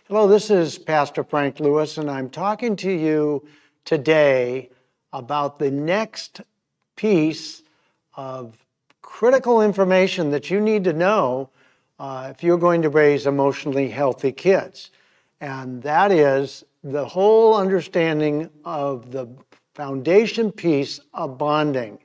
Hello, this is Pastor Frank Lewis, and I'm talking to you today about the next piece of critical information that you need to know if you're going to raise emotionally healthy kids. And that is the whole understanding of the foundation piece of bonding.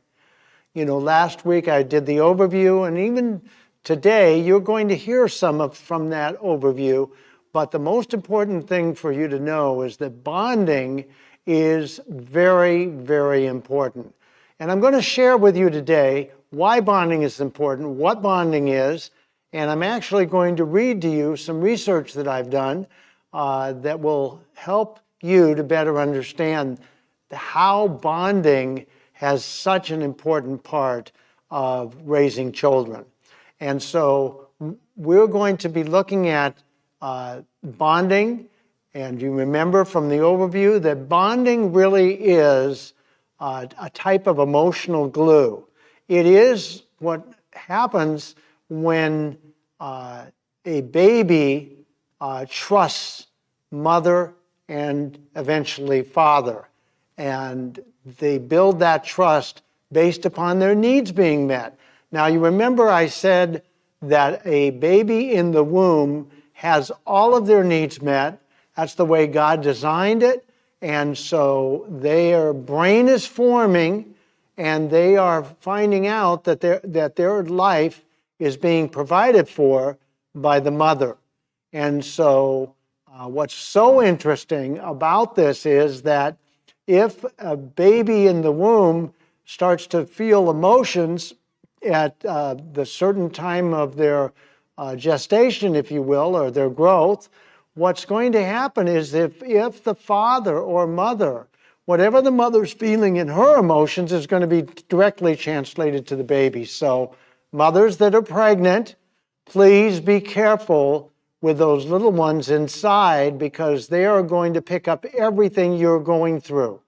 You know, last week I did the overview, and even today you're going to hear from that overview. But the most important thing for you to know is that bonding is very, very important. And I'm going to share with you today why bonding is important, what bonding is, and I'm actually going to read to you some research that I've done that will help you to better understand how bonding has such an important part of raising children. And so we're going to be looking at bonding, and you remember from the overview that bonding really is a type of emotional glue. It is what happens when a baby trusts mother and eventually father, and they build that trust based upon their needs being met. Now, you remember I said that a baby in the womb has all of their needs met. That's the way God designed it. And so their brain is forming, and they are finding out that their life is being provided for by the mother. And so what's so interesting about this is that if a baby in the womb starts to feel emotions at the certain time of their gestation, if you will, or their growth, what's going to happen is if the father or mother, whatever the mother's feeling in her emotions, is going to be directly translated to the baby. So mothers that are pregnant, please be careful with those little ones inside, because they are going to pick up everything you're going through.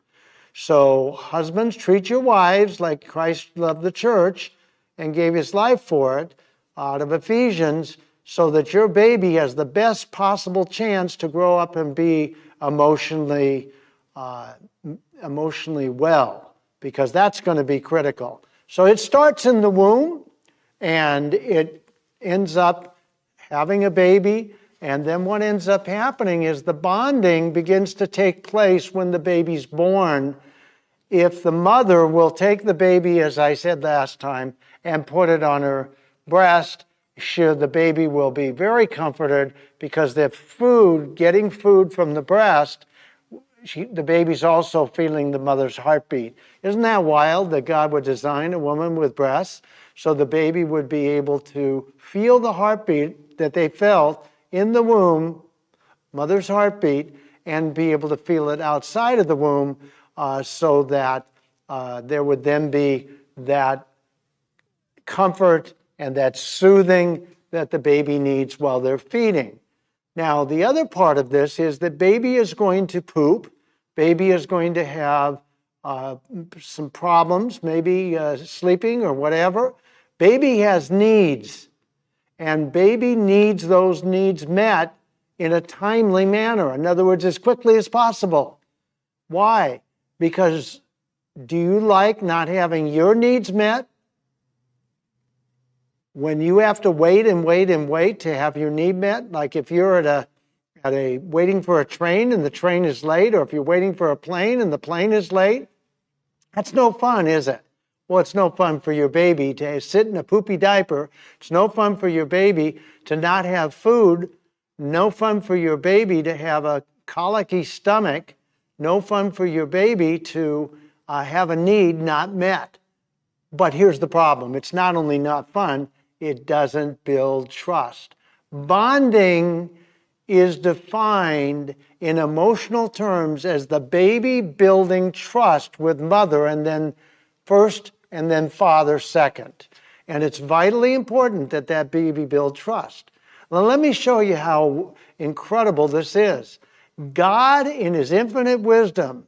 So husbands, treat your wives like Christ loved the church and gave his life for it, out of Ephesians, so that your baby has the best possible chance to grow up and be emotionally well, because that's going to be critical. So it starts in the womb, and it ends up having a baby, and then what ends up happening is the bonding begins to take place when the baby's born. If the mother will take the baby, as I said last time, and put it on her breast, the baby will be very comforted, because getting food from the breast, the baby's also feeling the mother's heartbeat. Isn't that wild that God would design a woman with breasts so the baby would be able to feel the heartbeat that they felt in the womb, mother's heartbeat, and be able to feel it outside of the womb, so that there would then be that comfort and that soothing that the baby needs while they're feeding. Now, the other part of this is that baby is going to poop. Baby is going to have some problems, maybe sleeping or whatever. Baby has needs, and baby needs those needs met in a timely manner. In other words, as quickly as possible. Why? Because do you like not having your needs met? When you have to wait and wait and wait to have your need met, like if you're at a waiting for a train and the train is late, or if you're waiting for a plane and the plane is late, that's no fun, is it? Well, it's no fun for your baby to sit in a poopy diaper. It's no fun for your baby to not have food. No fun for your baby to have a colicky stomach. No fun for your baby to have a need not met. But here's the problem. It's not only not fun, it doesn't build trust. Bonding is defined in emotional terms as the baby building trust with mother, and then first, and then father second. And it's vitally important that that baby build trust. Now, let me show you how incredible this is. God, in his infinite wisdom,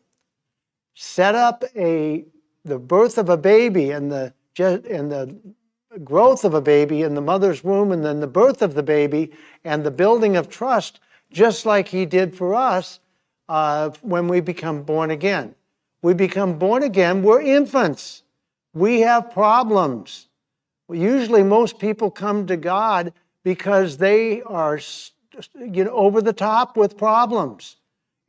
set up the birth of a baby and the growth of a baby in the mother's womb, and then the birth of the baby and the building of trust just like he did for us when we become born again. We become born again, we're infants. We have problems. Usually most people come to God because they are over the top with problems.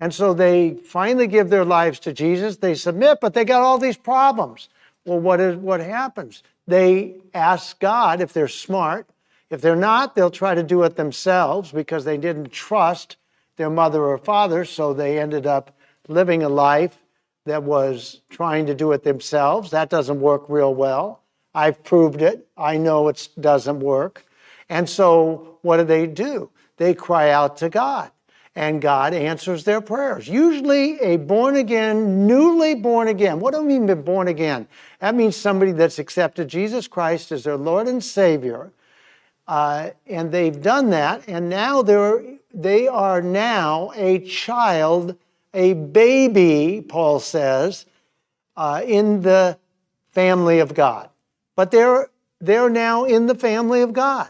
And so they finally give their lives to Jesus, they submit, but they got all these problems. Well, what happens? They ask God if they're smart. If they're not, they'll try to do it themselves because they didn't trust their mother or father, so they ended up living a life that was trying to do it themselves. That doesn't work real well. I've proved it. I know it doesn't work. And so what do? They cry out to God, and God answers their prayers. Usually a born again, newly born again. What do I mean by born again? That means somebody that's accepted Jesus Christ as their Lord and Savior. And they've done that, and now they are now a child, a baby, Paul says, in the family of God. But they're now in the family of God.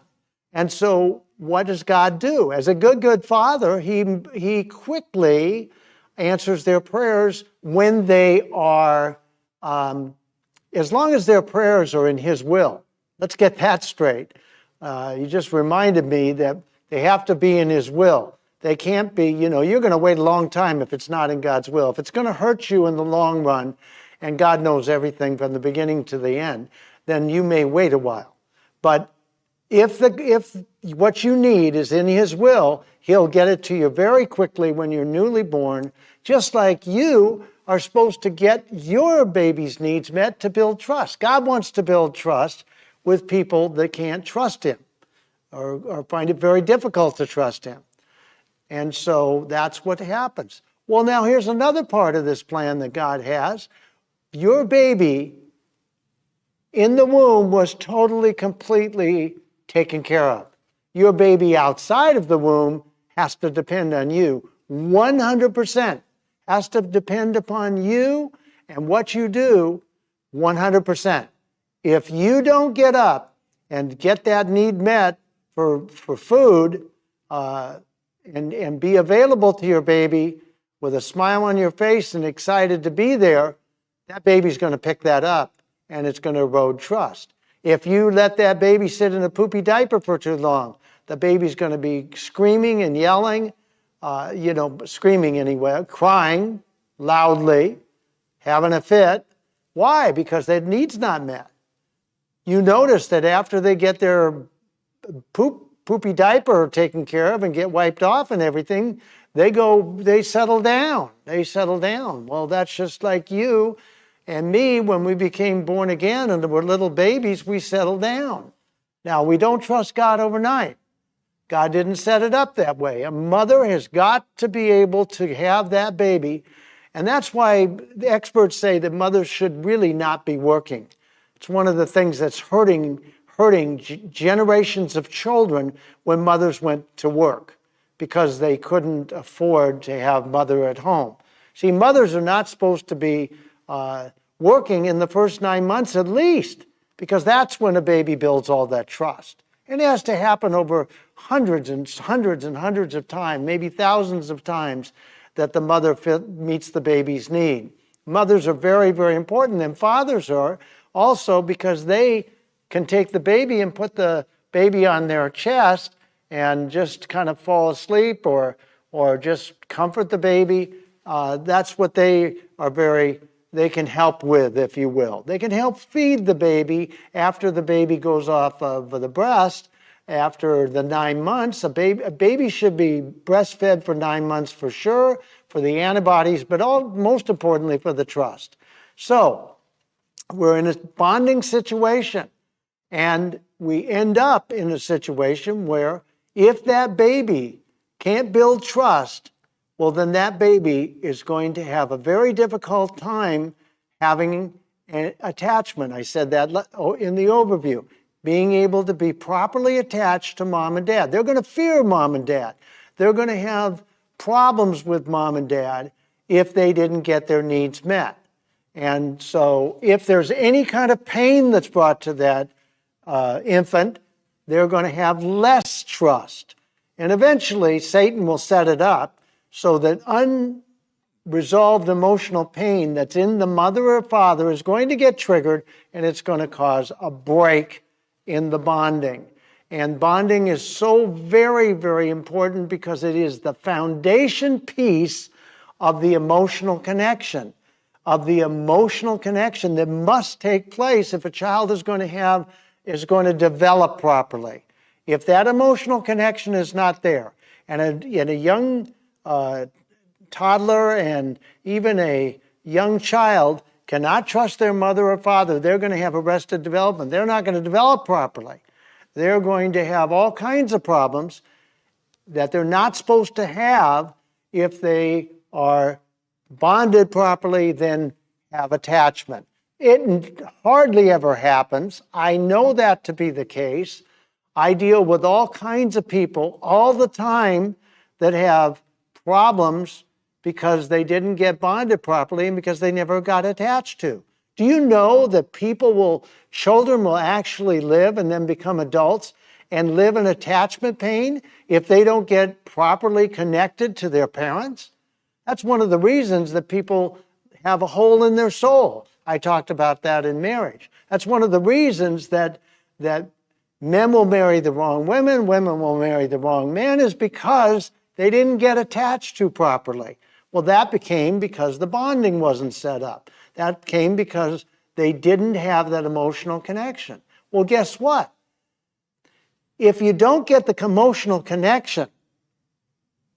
And so what does God do? As a good father, he quickly answers their prayers when they are, as long as their prayers are in his will. Let's get that straight. You just reminded me that they have to be in his will. They can't be, you're going to wait a long time if it's not in God's will. If it's going to hurt you in the long run, and God knows everything from the beginning to the end, then you may wait a while. But if what you need is in his will, he'll get it to you very quickly when you're newly born, just like you are supposed to get your baby's needs met to build trust. God wants to build trust with people that can't trust him or find it very difficult to trust him. And so that's what happens. Well, now here's another part of this plan that God has. Your baby in the womb was totally, completely taken care of. Your baby outside of the womb has to depend on you. 100% has to depend upon you and what you do 100%. If you don't get up and get that need met for food and be available to your baby with a smile on your face and excited to be there, that baby's going to pick that up and it's going to erode trust. If you let that baby sit in a poopy diaper for too long, the baby's going to be screaming and yelling, screaming anyway, crying loudly, having a fit. Why? Because their need's not met. You notice that after they get their poopy diaper taken care of and get wiped off and everything, they settle down. They settle down. Well, that's just like you and me when we became born again and were little babies, we settled down. Now, we don't trust God overnight. God didn't set it up that way. A mother has got to be able to have that baby. And that's why the experts say that mothers should really not be working. It's one of the things that's hurting generations of children when mothers went to work because they couldn't afford to have mother at home. See, mothers are not supposed to be working in the first 9 months at least, because that's when a baby builds all that trust. And it has to happen over hundreds and hundreds and hundreds of times, maybe thousands of times, that the mother meets the baby's need. Mothers are very, very important, and fathers are also, because they can take the baby and put the baby on their chest and just kind of fall asleep or just comfort the baby. That's what they can help with, if you will. They can help feed the baby after the baby goes off of the breast. After the 9 months, a baby should be breastfed for 9 months for sure, for the antibodies, but most importantly for the trust. So we're in a bonding situation, and we end up in a situation where if that baby can't build trust, well, then that baby is going to have a very difficult time having an attachment. I said that in the overview. Being able to be properly attached to mom and dad. They're going to fear mom and dad. They're going to have problems with mom and dad if they didn't get their needs met. And so if there's any kind of pain that's brought to that infant, they're going to have less trust. And eventually, Satan will set it up so that unresolved emotional pain that's in the mother or father is going to get triggered, and it's going to cause a break in the bonding. And bonding is so very, very important because it is the foundation piece of the emotional connection, that must take place if a child is going to develop properly. If that emotional connection is not there, and a young toddler and even a young child cannot trust their mother or father, they're going to have arrested development. They're not going to develop properly. They're going to have all kinds of problems that they're not supposed to have if they are bonded properly, then have attachment. It hardly ever happens. I know that to be the case. I deal with all kinds of people all the time that have problems because they didn't get bonded properly and because they never got attached to. Do you know that children will actually live and then become adults and live in attachment pain if they don't get properly connected to their parents? That's one of the reasons that people have a hole in their soul. I talked about that in marriage. That's one of the reasons that men will marry the wrong women will marry the wrong men, is because they didn't get attached to properly. Well, that became because the bonding wasn't set up. That came because they didn't have that emotional connection. Well, guess what? If you don't get the emotional connection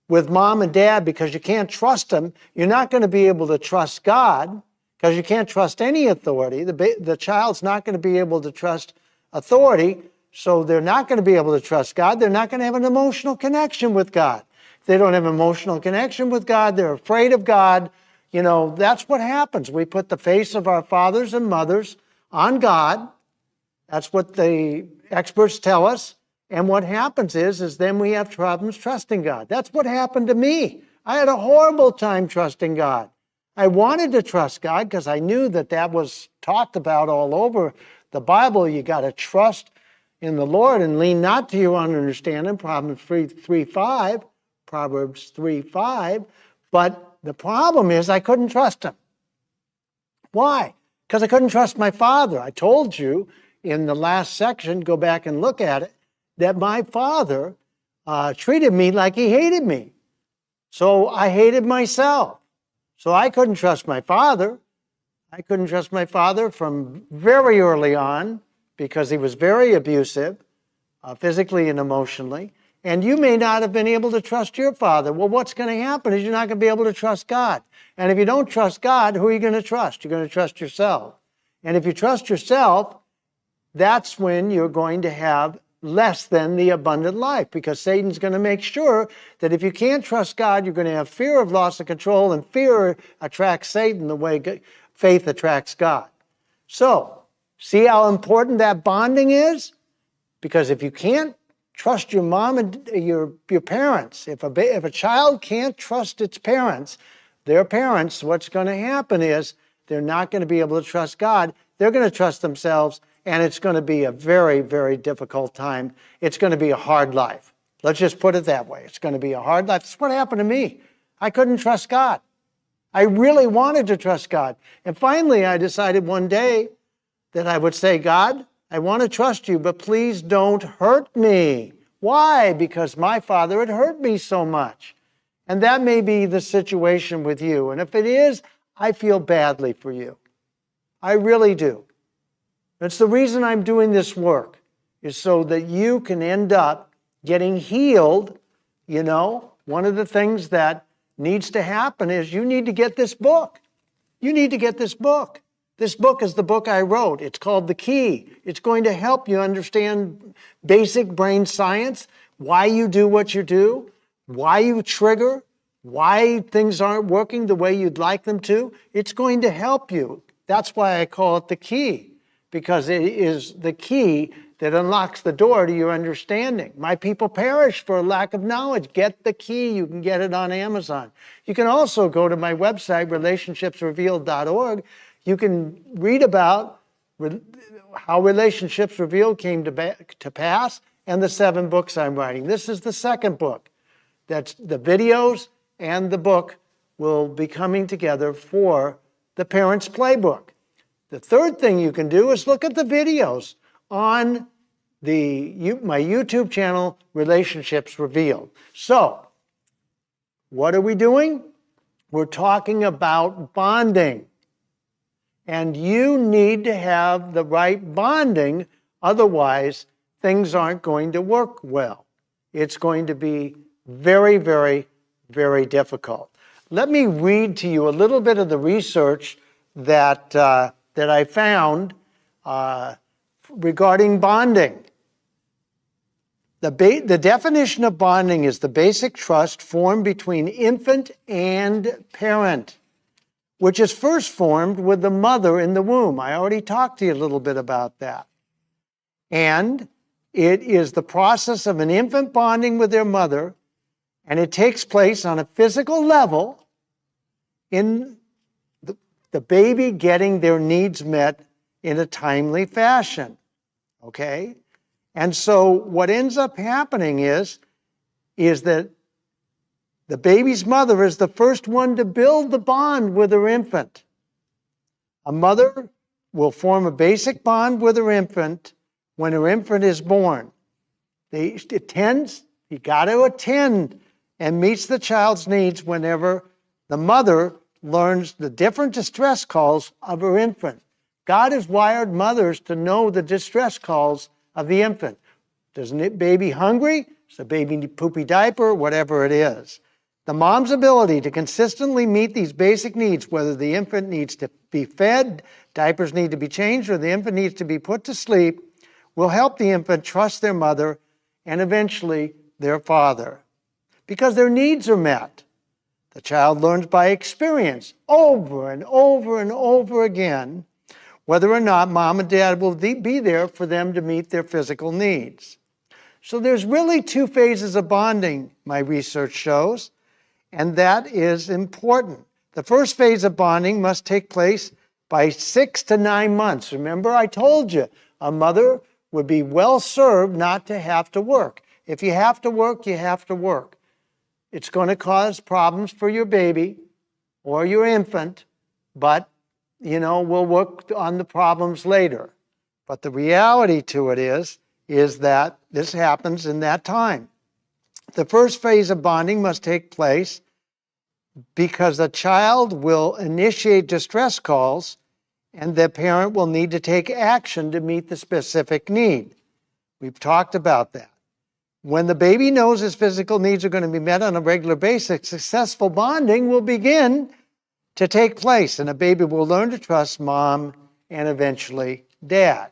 with mom and dad because you can't trust them, you're not going to be able to trust God because you can't trust any authority. The child's not going to be able to trust authority, so they're not going to be able to trust God. They're not going to have an emotional connection with God. If they don't have an emotional connection with God, they're afraid of God. You know, that's what happens. We put the face of our fathers and mothers on God. That's what the experts tell us. And what happens is then we have problems trusting God. That's what happened to me. I had a horrible time trusting God. I wanted to trust God because I knew that was talked about all over the Bible. You got to trust in the Lord and lean not to your own understanding, Proverbs 3:5. But the problem is I couldn't trust him. Why? Because I couldn't trust my father. I told you in the last section, go back and look at it, that my father treated me like he hated me. So I hated myself. So I couldn't trust my father. I couldn't trust my father from very early on because he was very abusive, physically and emotionally. And you may not have been able to trust your father. Well, what's going to happen is you're not going to be able to trust God. And if you don't trust God, who are you going to trust? You're going to trust yourself. And if you trust yourself, that's when you're going to have less than the abundant life, because Satan's going to make sure that if you can't trust God, you're going to have fear of loss of control, and fear attracts Satan the way faith attracts God. So, see how important that bonding is? Because if you can't trust your mom and your parents, if a child can't trust its parents, their parents, what's going to happen is they're not going to be able to trust God. They're going to trust themselves, and it's going to be a very, very difficult time. It's going to be a hard life. Let's just put it that way. It's going to be a hard life. That's what happened to me. I couldn't trust God. I really wanted to trust God. And finally, I decided one day that I would say, God, I want to trust you, but please don't hurt me. Why? Because my father had hurt me so much. And that may be the situation with you. And if it is, I feel badly for you. I really do. That's the reason I'm doing this work, is so that you can end up getting healed. You know, one of the things that needs to happen is you need to get this book. You need to get this book. This book is the book I wrote. It's called The Key. It's going to help you understand basic brain science, why you do what you do, why you trigger, why things aren't working the way you'd like them to. It's going to help you. That's why I call it The Key, because it is the key that unlocks the door to your understanding. My people perish for a lack of knowledge. Get The Key. You can get it on Amazon. You can also go to my website, relationshipsrevealed.org. You can read about how Relationships Revealed came to pass and the 7 books I'm writing. This is the second book. That's the videos and the book will be coming together for the Parents Playbook. The third thing you can do is look at the videos on my YouTube channel, Relationships Revealed. So, what are we doing? We're talking about bonding. And you need to have the right bonding, otherwise things aren't going to work well. It's going to be very, very, very difficult. Let me read to you a little bit of the research that I found regarding bonding. The definition of bonding is the basic trust formed between infant and parent, which is first formed with the mother in the womb. I already talked to you a little bit about that. And it is the process of an infant bonding with their mother, and it takes place on a physical level in the baby getting their needs met in a timely fashion, okay? And so what ends up happening is that the baby's mother is the first one to build the bond with her infant. A mother will form a basic bond with her infant when her infant is born. You got to attend and meets the child's needs whenever the mother learns the different distress calls of her infant. God has wired mothers to know the distress calls of the infant. Does the baby hungry? Is the baby need poopy diaper? Whatever it is. The mom's ability to consistently meet these basic needs, whether the infant needs to be fed, diapers need to be changed, or the infant needs to be put to sleep, will help the infant trust their mother and eventually their father, because their needs are met. The child learns by experience over and over and over again whether or not mom and dad will be there for them to meet their physical needs. So there's really 2 phases of bonding, my research shows, and that is important. The first phase of bonding must take place by 6 to 9 months. Remember, I told you, a mother would be well served not to have to work. If you have to work, you have to work. It's going to cause problems for your baby or your infant, but, we'll work on the problems later. But the reality to it is that this happens in that time. The first phase of bonding must take place because the child will initiate distress calls and the parent will need to take action to meet the specific need. We've talked about that. When the baby knows his physical needs are going to be met on a regular basis, successful bonding will begin to take place, and the baby will learn to trust mom and eventually dad.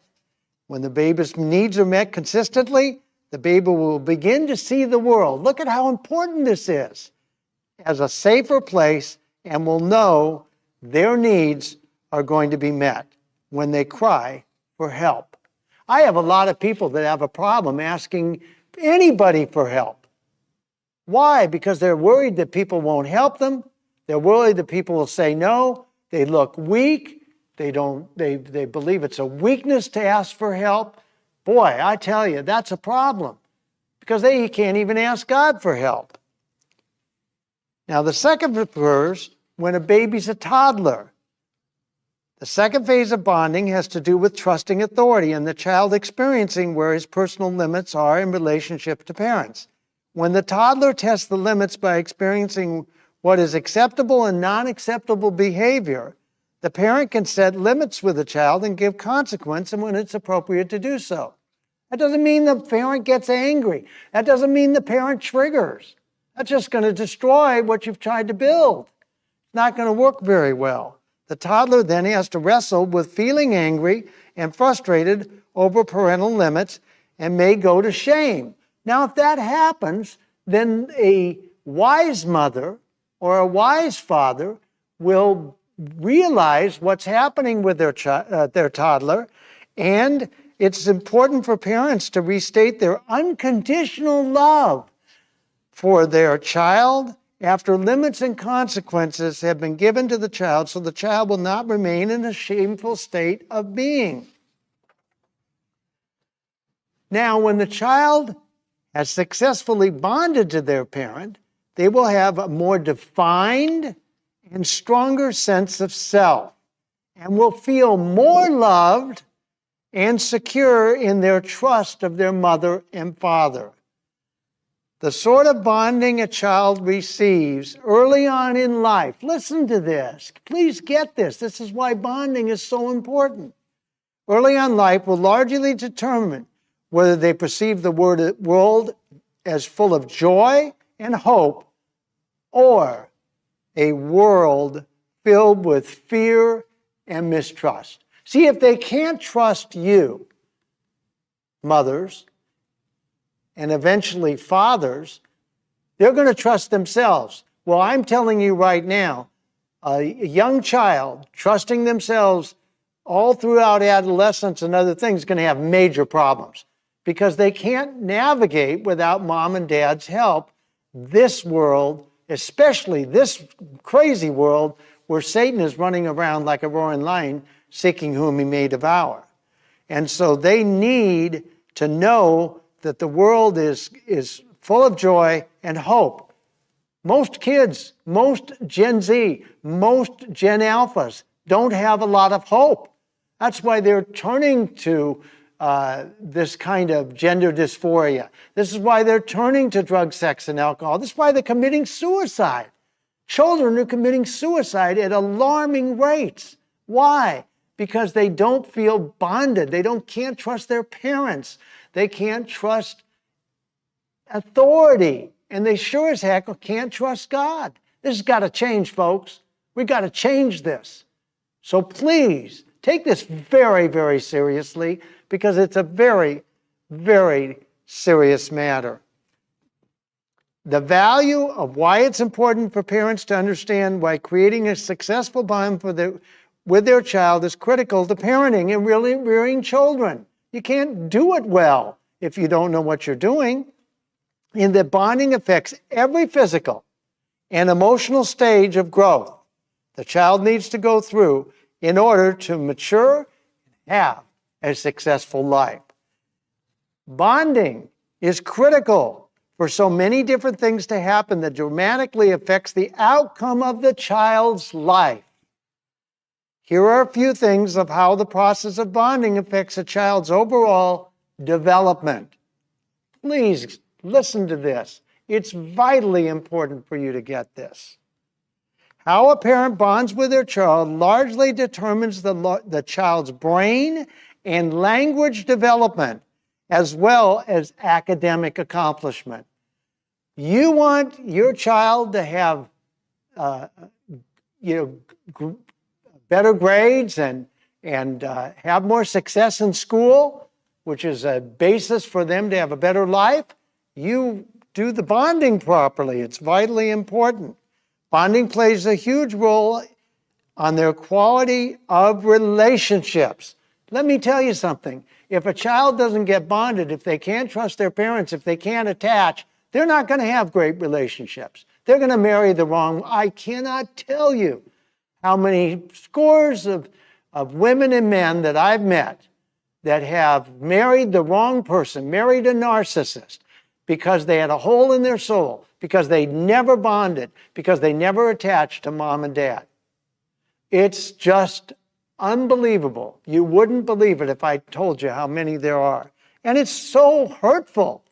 When the baby's needs are met consistently, the baby will begin to see the world. Look at how important this is, as a safer place, and will know their needs are going to be met when they cry for help. I have a lot of people that have a problem asking anybody for help. Why? Because they're worried that people won't help them. They're worried that people will say no. They look weak. They believe it's a weakness to ask for help. Boy, I tell you, that's a problem, because they can't even ask God for help. Now, the second occurs when a baby's a toddler. The second phase of bonding has to do with trusting authority and the child experiencing where his personal limits are in relationship to parents. When the toddler tests the limits by experiencing what is acceptable and non-acceptable behavior, the parent can set limits with the child and give consequence when it's appropriate to do so. That doesn't mean the parent gets angry. That doesn't mean the parent triggers. That's just going to destroy what you've tried to build. It's not going to work very well. The toddler then has to wrestle with feeling angry and frustrated over parental limits and may go to shame. Now, if that happens, then a wise mother or a wise father will realize what's happening with their toddler, and it's important for parents to restate their unconditional love for their child after limits and consequences have been given to the child, so the child will not remain in a shameful state of being. Now, when the child has successfully bonded to their parent, they will have a more defined and stronger sense of self and will feel more loved and secure in their trust of their mother and father. The sort of bonding a child receives early on in life, listen to this, please get this, this is why bonding is so important. Early on in life will largely determine whether they perceive the world as full of joy and hope or a world filled with fear and mistrust. See, if they can't trust you, mothers, and eventually fathers, they're going to trust themselves. Well, I'm telling you right now, a young child trusting themselves all throughout adolescence and other things is going to have major problems because they can't navigate without mom and dad's help this world, especially this crazy world where Satan is running around like a roaring lion seeking whom he may devour. And so they need to know that the world is full of joy and hope. Most kids, most Gen Z, most Gen Alphas don't have a lot of hope. That's why they're turning to this kind of gender dysphoria. This is why they're turning to drugs, sex, and alcohol. This is why they're committing suicide. Children are committing suicide at alarming rates. Why? Because they don't feel bonded. They can't trust their parents. They can't trust authority. And they sure as heck can't trust God. This has got to change, folks. We've got to change this. So please, take this very, very seriously because it's a very, very serious matter. The value of why it's important for parents to understand why creating a successful bond with their child is critical to parenting and really rearing children. You can't do it well if you don't know what you're doing. And that bonding affects every physical and emotional stage of growth the child needs to go through in order to mature and have a successful life. Bonding is critical for so many different things to happen that dramatically affects the outcome of the child's life. Here are a few things of how the process of bonding affects a child's overall development. Please listen to this. It's vitally important for you to get this. How a parent bonds with their child largely determines the child's brain and language development, as well as academic accomplishment. You want your child to have better grades and have more success in school, which is a basis for them to have a better life. You do the bonding properly. It's vitally important. Bonding plays a huge role on their quality of relationships. Let me tell you something. If a child doesn't get bonded, if they can't trust their parents, if they can't attach, they're not going to have great relationships. They're going to marry the wrong. I cannot tell you how many scores of women and men that I've met that have married the wrong person, married a narcissist, because they had a hole in their soul, because they never bonded, because they never attached to mom and dad. It's just unbelievable. You wouldn't believe it if I told you how many there are. And it's so hurtful.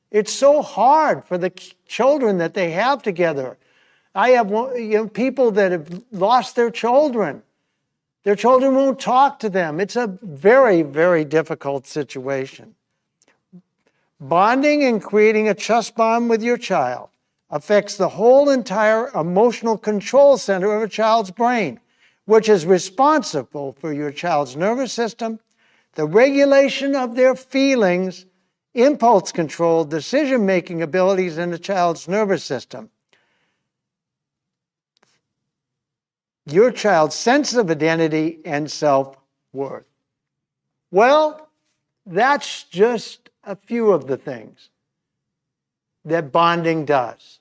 It's so hard for the children that they have together. I have people that have lost their children. Their children won't talk to them. It's a very, very difficult situation. Bonding and creating a trust bond with your child affects the whole entire emotional control center of a child's brain, which is responsible for your child's nervous system, the regulation of their feelings, impulse control, decision-making abilities in the child's nervous system. Your child's sense of identity and self-worth. Well, that's just a few of the things that bonding does.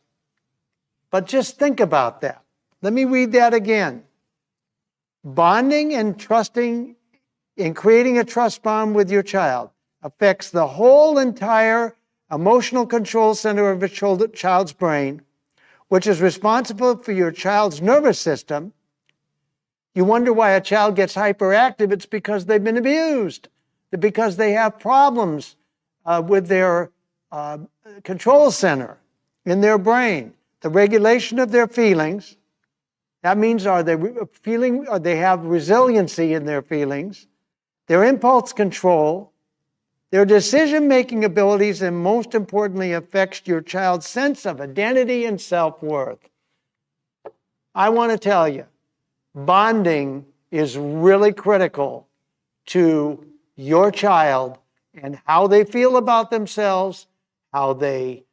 But just think about that. Let me read that again. Bonding and trusting in creating a trust bond with your child affects the whole entire emotional control center of a child's brain, which is responsible for your child's nervous system. You wonder why a child gets hyperactive. It's because they've been abused, because they have problems with their control center in their brain, the regulation of their feelings. That means are they have resiliency in their feelings, their impulse control, their decision-making abilities, and most importantly, affects your child's sense of identity and self-worth. I want to tell you, bonding is really critical to your child and how they feel about themselves, how they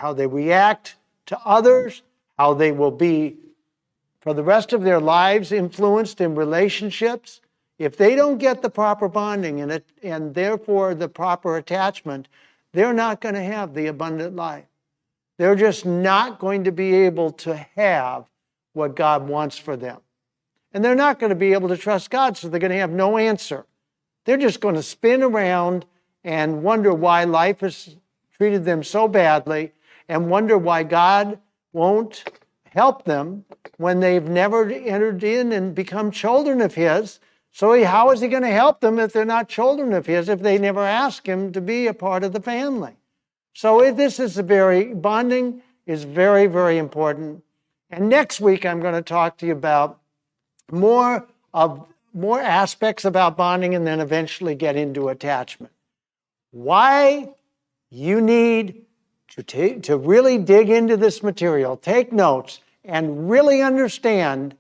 react to others, how they will be for the rest of their lives influenced in relationships. If they don't get the proper bonding and therefore the proper attachment, they're not going to have the abundant life. They're just not going to be able to have what God wants for them. And they're not going to be able to trust God, so they're going to have no answer. They're just going to spin around and wonder why life has treated them so badly and wonder why God won't help them when they've never entered in and become children of His. So how is He going to help them if they're not children of His, if they never ask Him to be a part of the family? So bonding is very, very important. And next week I'm going to talk to you about more aspects about bonding and then eventually get into attachment. Why you need to really dig into this material, take notes, and really understand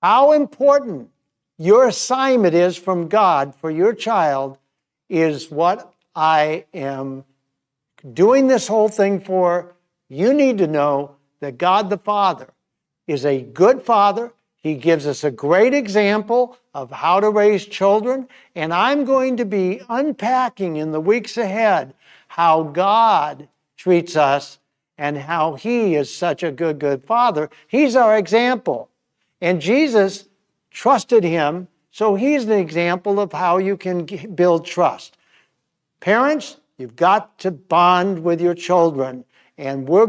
how important your assignment is from God for your child is what I am doing this whole thing for. You need to know that God the Father is a good Father. He gives us a great example of how to raise children, and I'm going to be unpacking in the weeks ahead how God treats us and how He is such a good Father. He's our example, and Jesus trusted Him, so He's an example of how you can build trust. Parents, you've got to bond with your children, and we're going